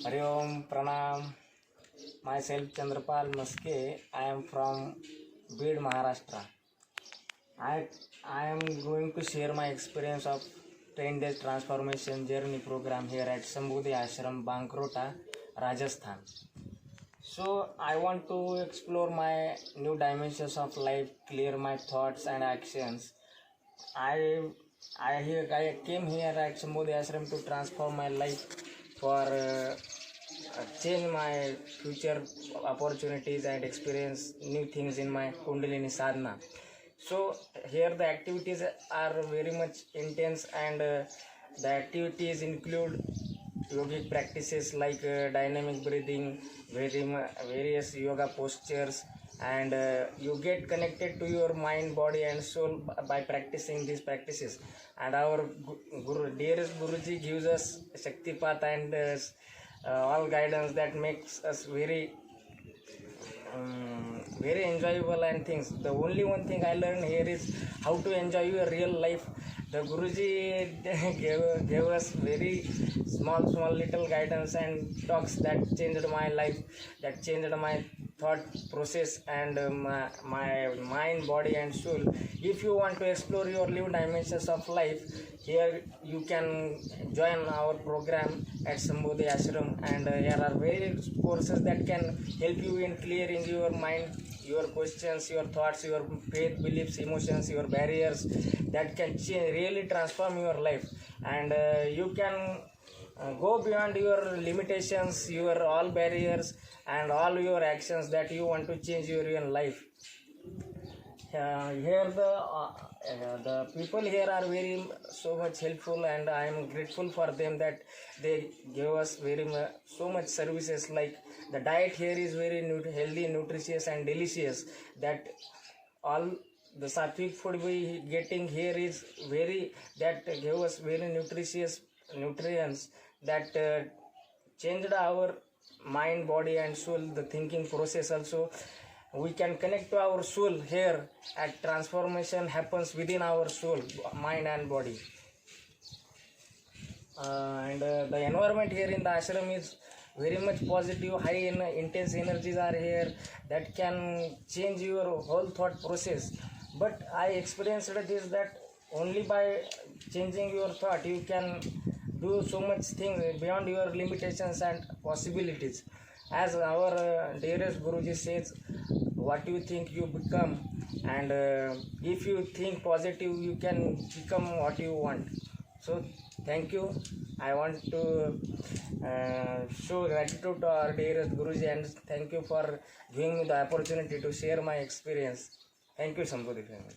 Hari Om Pranam. Myself Chandrapal Maske. I am from Bid, Maharashtra. I I am going to share my experience of 10 days transformation journey program here at Sambodhi Ashram, Bankrota, Rajasthan. So I want to explore my new dimensions of life, clear my thoughts and actions. I I came here at Sambodhi Ashram to transform my life for change my future opportunities and experience new things in my Kundalini sadhana. So here the activities are very much intense, and the activities include yogic practices like dynamic breathing, various yoga postures, and you get connected to your mind, body and soul by practicing these practices. And our dearest Guruji gives us Shaktipat and all guidance that makes us very enjoyable and things. The only one thing I learned here is how to enjoy your real life. The Guruji gave us very small little guidance and talks that changed my life, that changed my thought process and my mind, body and soul. If you want to explore your new dimensions of life, here you can join our program at Sambodhi Ashram, and there are various courses that can help you in clearing your mind, your questions, your thoughts, your faith, beliefs, emotions, your barriers that can really transform your life. And you can go beyond your limitations, your all barriers and all your actions that you want to change your real life. Here the people here are very so much helpful, and I am grateful for them that they give us so much services. Like the diet here is very healthy, nutritious and delicious. That all the sattvic food we getting here is that give us very nutritious nutrients that changed our mind, body and soul. The thinking process also, we can connect to our soul here, and transformation happens within our soul, mind and body. And the environment here in the ashram is very much positive. High intense energies are here that can change your whole thought process. But I experienced this, that only by changing your thought you can do so much things beyond your limitations and possibilities. As our dearest Guruji says, what you think you become, and if you think positive you can become what you want. So thank you. I want to show gratitude to our dearest Guruji, and thank you for giving me the opportunity to share my experience. Thank you, Sambodhi family.